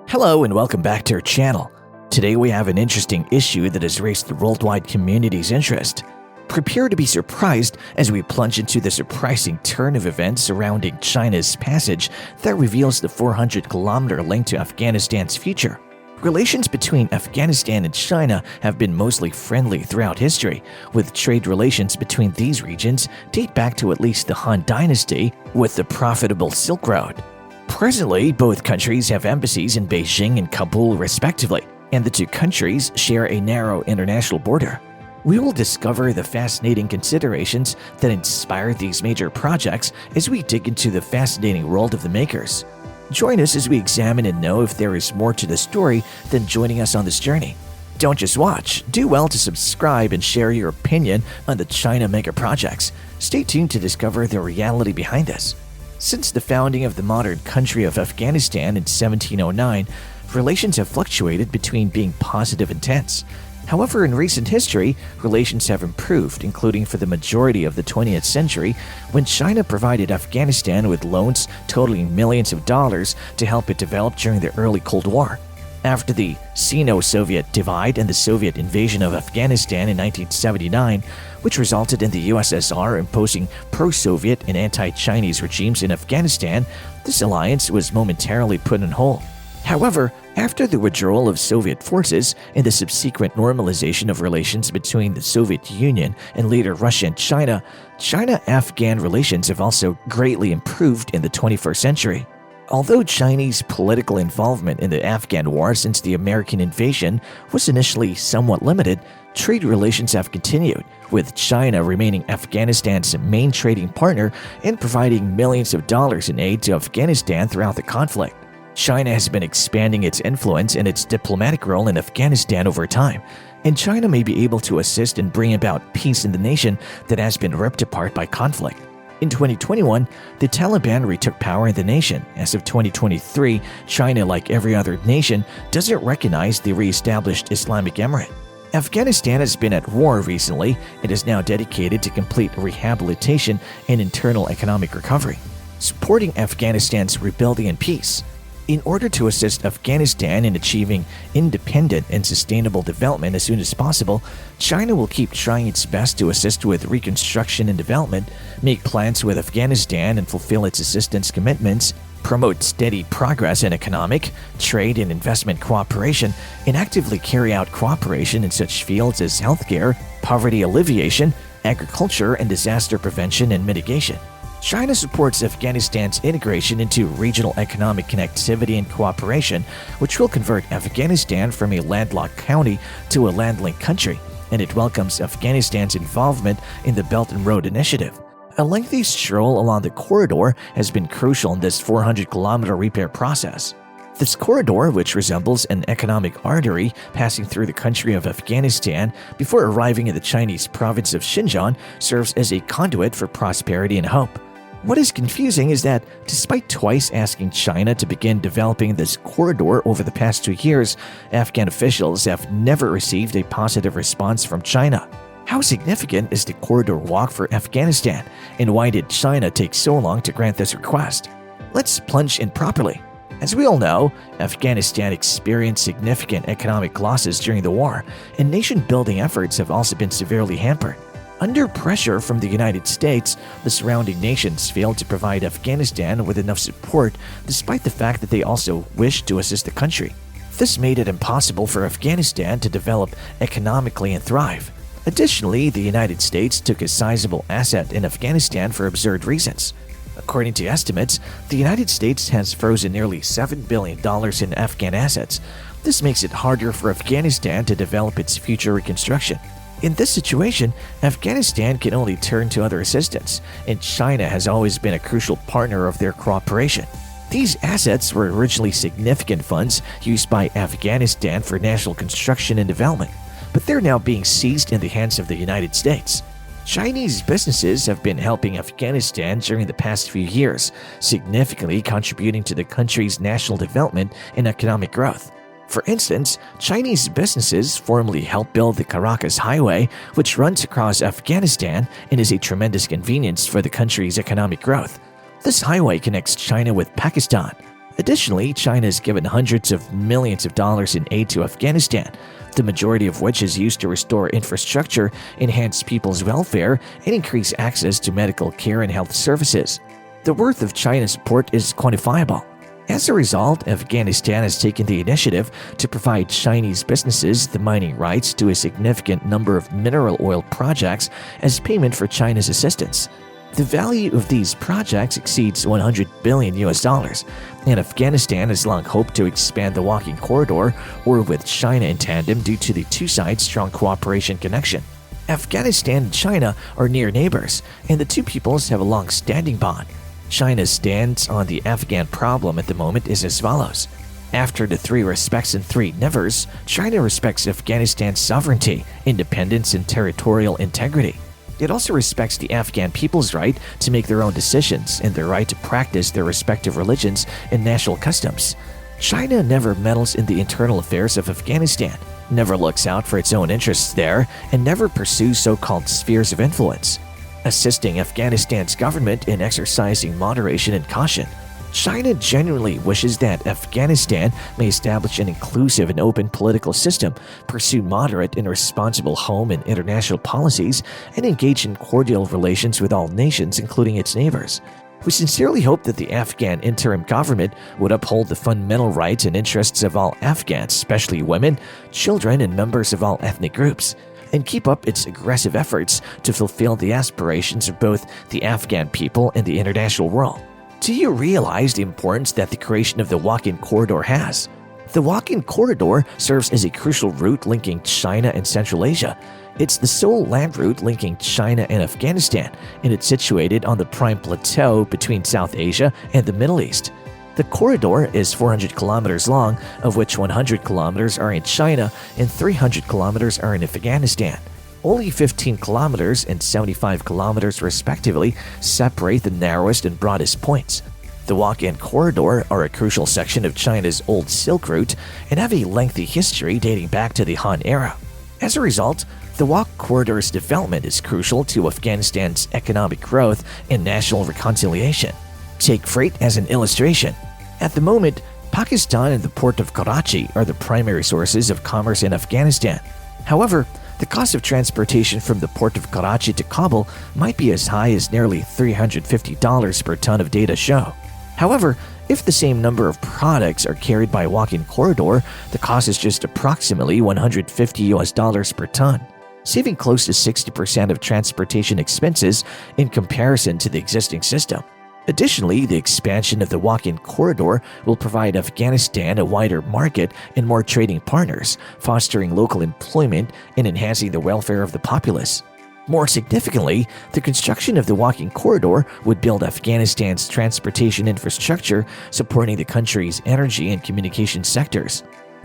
Hello and welcome back to our channel. Today we have an interesting issue that has raised the worldwide community's interest. Prepare to be surprised as we plunge into the surprising turn of events surrounding China's passage that reveals the 400-kilometer link to Afghanistan's future. Relations between Afghanistan and China have been mostly friendly throughout history, with trade relations between these regions date back to at least the Han Dynasty with the profitable Silk Road. Presently, both countries have embassies in Beijing and Kabul respectively, and the two countries share a narrow international border. We will discover the fascinating considerations that inspire these major projects as we dig into the fascinating world of the makers. Join us as we examine and know if there is more to the story than joining us on this journey. Don't just watch, do well to subscribe and share your opinion on the China mega projects. Stay tuned to discover the reality behind this. Since the founding of the modern country of Afghanistan in 1709, relations have fluctuated between being positive and tense. However, in recent history, relations have improved, including for the majority of the 20th century, when China provided Afghanistan with loans totaling millions of dollars to help it develop during the early Cold War. After the Sino-Soviet divide and the Soviet invasion of Afghanistan in 1979, which resulted in the USSR imposing pro-Soviet and anti-Chinese regimes in Afghanistan, this alliance was momentarily put on hold. However, after the withdrawal of Soviet forces and the subsequent normalization of relations between the Soviet Union and later Russia and China, China-Afghan relations have also greatly improved in the 21st century. Although Chinese political involvement in the Afghan war since the American invasion was initially somewhat limited, trade relations have continued, with China remaining Afghanistan's main trading partner and providing millions of dollars in aid to Afghanistan throughout the conflict. China has been expanding its influence and its diplomatic role in Afghanistan over time, and China may be able to assist in bringing about peace in the nation that has been ripped apart by conflict. In 2021, the Taliban retook power in the nation. As of 2023, China, like every other nation, doesn't recognize the re-established Islamic Emirate. Afghanistan has been at war recently and is now dedicated to complete rehabilitation and internal economic recovery, supporting Afghanistan's rebuilding and peace. In order to assist Afghanistan in achieving independent and sustainable development as soon as possible, China will keep trying its best to assist with reconstruction and development, make plans with Afghanistan and fulfill its assistance commitments, promote steady progress in economic, trade, and investment cooperation, and actively carry out cooperation in such fields as healthcare, poverty alleviation, agriculture, and disaster prevention and mitigation. China supports Afghanistan's integration into regional economic connectivity and cooperation, which will convert Afghanistan from a landlocked county to a landlinked country, and it welcomes Afghanistan's involvement in the Belt and Road Initiative. A lengthy stroll along the corridor has been crucial in this 400-kilometer repair process. This corridor, which resembles an economic artery passing through the country of Afghanistan before arriving in the Chinese province of Xinjiang, serves as a conduit for prosperity and hope. What is confusing is that, despite twice asking China to begin developing this corridor over the past 2 years, Afghan officials have never received a positive response from China. How significant is the corridor walk for Afghanistan, and why did China take so long to grant this request? Let's plunge in properly. As we all know, Afghanistan experienced significant economic losses during the war, and nation-building efforts have also been severely hampered. Under pressure from the United States, the surrounding nations failed to provide Afghanistan with enough support despite the fact that they also wished to assist the country. This made it impossible for Afghanistan to develop economically and thrive. Additionally, the United States took a sizable asset in Afghanistan for absurd reasons. According to estimates, the United States has frozen nearly $7 billion in Afghan assets. This makes it harder for Afghanistan to develop its future reconstruction. In this situation, Afghanistan can only turn to other assistance, and China has always been a crucial partner of their cooperation. These assets were originally significant funds used by Afghanistan for national construction and development, but they're now being seized in the hands of the United States. Chinese businesses have been helping Afghanistan during the past few years, significantly contributing to the country's national development and economic growth. For instance, Chinese businesses formerly helped build the Caracas Highway, which runs across Afghanistan and is a tremendous convenience for the country's economic growth. This highway connects China with Pakistan. Additionally, China has given hundreds of millions of dollars in aid to Afghanistan, the majority of which is used to restore infrastructure, enhance people's welfare, and increase access to medical care and health services. The worth of China's support is quantifiable. As a result, Afghanistan has taken the initiative to provide Chinese businesses the mining rights to a significant number of mineral oil projects as payment for China's assistance. The value of these projects exceeds $100 billion, and Afghanistan has long hoped to expand the walking corridor or with China in tandem due to the two sides' strong cooperation connection. Afghanistan and China are near neighbors, and the two peoples have a long-standing bond. China's stance on the Afghan problem at the moment is as follows. After the three respects and three nevers, China respects Afghanistan's sovereignty, independence, and territorial integrity. It also respects the Afghan people's right to make their own decisions and their right to practice their respective religions and national customs. China never meddles in the internal affairs of Afghanistan, never looks out for its own interests there, and never pursues so-called spheres of influence, assisting Afghanistan's government in exercising moderation and caution. China genuinely wishes that Afghanistan may establish an inclusive and open political system, pursue moderate and responsible home and international policies, and engage in cordial relations with all nations, including its neighbors. We sincerely hope that the Afghan interim government would uphold the fundamental rights and interests of all Afghans, especially women, children, and members of all ethnic groups, and keep up its aggressive efforts to fulfill the aspirations of both the Afghan people and the international world. Do you realize the importance that the creation of the walk-in corridor has? The walk-in corridor serves as a crucial route linking China and Central Asia. It's the sole land route linking China and Afghanistan, and it's situated on the prime plateau between South Asia and the Middle East. The corridor is 400 kilometers long, of which 100 kilometers are in China and 300 kilometers are in Afghanistan. Only 15 kilometers and 75 kilometers respectively separate the narrowest and broadest points. The walk-in corridor are a crucial section of China's old Silk Route and have a lengthy history dating back to the Han era. As a result, the walk corridor's development is crucial to Afghanistan's economic growth and national reconciliation. Take freight as an illustration. At the moment, Pakistan and the port of Karachi are the primary sources of commerce in Afghanistan. However, the cost of transportation from the port of Karachi to Kabul might be as high as nearly $350 per ton of data show. However, if the same number of products are carried by a walk-in corridor, the cost is just approximately $150 per ton, saving close to 60% of transportation expenses in comparison to the existing system. Additionally, the expansion of the walk-in corridor will provide Afghanistan a wider market and more trading partners, fostering local employment and enhancing the welfare of the populace. More significantly, the construction of the walk-in corridor would build Afghanistan's transportation infrastructure, supporting the country's energy and communication sectors.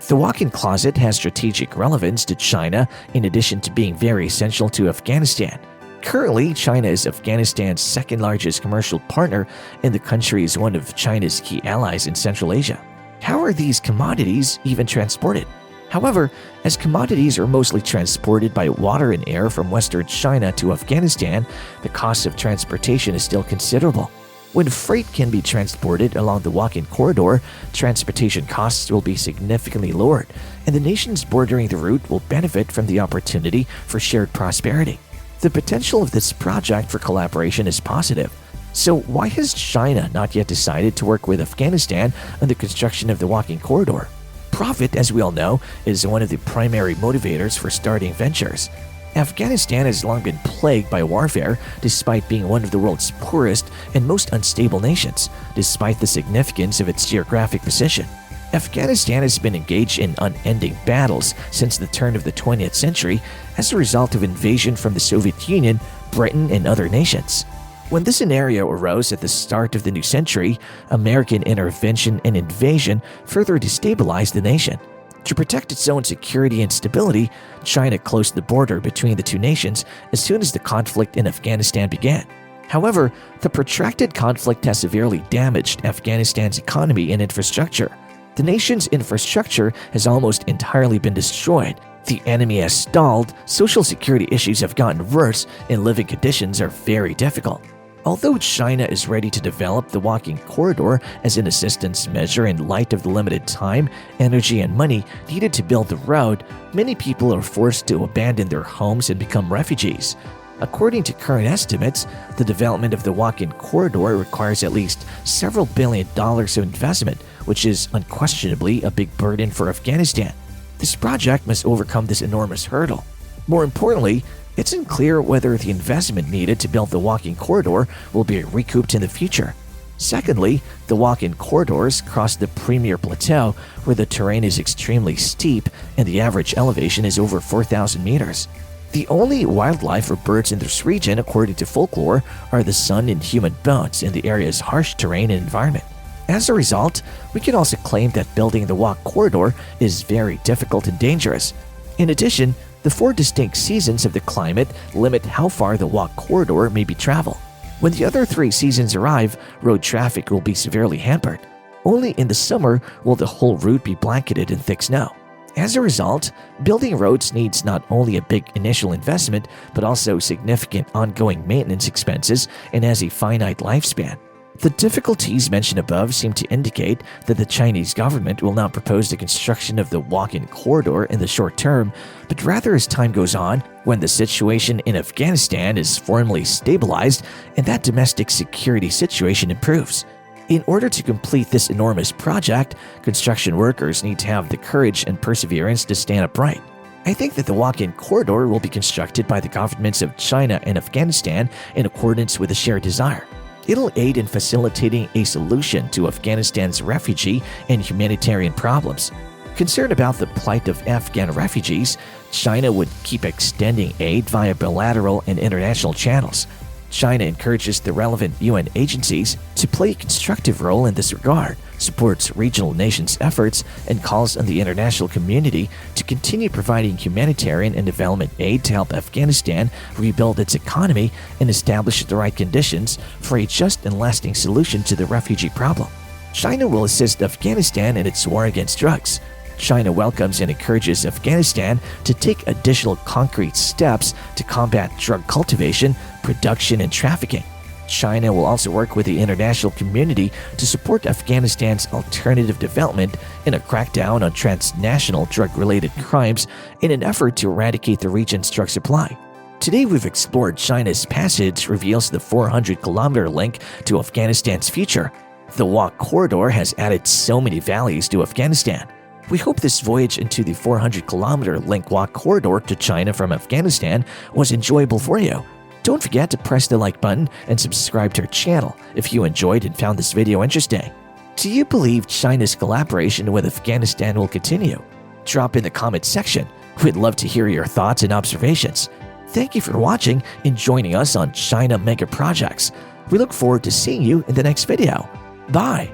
The walk-in closet has strategic relevance to China in addition to being very essential to Afghanistan. Currently, China is Afghanistan's second-largest commercial partner, and the country is one of China's key allies in Central Asia. How are these commodities even transported? However, as commodities are mostly transported by water and air from Western China to Afghanistan, the cost of transportation is still considerable. When freight can be transported along the walk-in corridor, transportation costs will be significantly lowered, and the nations bordering the route will benefit from the opportunity for shared prosperity. The potential of this project for collaboration is positive. So why has China not yet decided to work with Afghanistan on the construction of the walk-in corridor? Profit, as we all know, is one of the primary motivators for starting ventures. Afghanistan has long been plagued by warfare, despite being one of the world's poorest and most unstable nations, despite the significance of its geographic position. Afghanistan has been engaged in unending battles since the turn of the 20th century as a result of invasion from the Soviet Union, Britain, and other nations. When this scenario arose at the start of the new century, American intervention and invasion further destabilized the nation. To protect its own security and stability, China closed the border between the two nations as soon as the conflict in Afghanistan began. However, the protracted conflict has severely damaged Afghanistan's economy and infrastructure. The nation's infrastructure has almost entirely been destroyed. The enemy has stalled, social security issues have gotten worse, and living conditions are very difficult. Although China is ready to develop the walking corridor as an assistance measure in light of the limited time, energy, and money needed to build the road, many people are forced to abandon their homes and become refugees. According to current estimates, the development of the walking corridor requires at least several $billions of investment, which is unquestionably a big burden for Afghanistan. This project must overcome this enormous hurdle. More importantly, it's unclear whether the investment needed to build the walking corridor will be recouped in the future. Secondly, the walking corridors cross the Premier Plateau, where the terrain is extremely steep and the average elevation is over 4,000 meters. The only wildlife or birds in this region, according to folklore, are the sun and human bones in the area's harsh terrain and environment. As a result, we can also claim that building the walk corridor is very difficult and dangerous. In addition, the 4 distinct seasons of the climate limit how far the walk corridor may be traveled. When the other 3 seasons arrive, road traffic will be severely hampered. Only in the summer will the whole route be blanketed in thick snow. As a result, building roads needs not only a big initial investment, but also significant ongoing maintenance expenses and has a finite lifespan. The difficulties mentioned above seem to indicate that the Chinese government will not propose the construction of the walk-in corridor in the short term, but rather as time goes on, when the situation in Afghanistan is formally stabilized and that domestic security situation improves. In order to complete this enormous project, construction workers need to have the courage and perseverance to stand upright. I think that the walk-in corridor will be constructed by the governments of China and Afghanistan in accordance with a shared desire. It'll aid in facilitating a solution to Afghanistan's refugee and humanitarian problems. Concerned about the plight of Afghan refugees, China would keep extending aid via bilateral and international channels. China encourages the relevant UN agencies to play a constructive role in this regard, supports regional nations' efforts, and calls on the international community to continue providing humanitarian and development aid to help Afghanistan rebuild its economy and establish the right conditions for a just and lasting solution to the refugee problem. China will assist Afghanistan in its war against drugs. China welcomes and encourages Afghanistan to take additional concrete steps to combat drug cultivation, production, and trafficking. China will also work with the international community to support Afghanistan's alternative development in a crackdown on transnational drug-related crimes in an effort to eradicate the region's drug supply. Today we've explored China's passage reveals the 400-kilometer link to Afghanistan's future. The walk corridor has added so many values to Afghanistan. We hope this voyage into the 400-kilometer link walk corridor to China from Afghanistan was enjoyable for you. Don't forget to press the like button and subscribe to our channel if you enjoyed and found this video interesting. Do you believe China's collaboration with Afghanistan will continue? Drop in the comment section. We'd love to hear your thoughts and observations. Thank you for watching and joining us on China Mega Projects. We look forward to seeing you in the next video. Bye!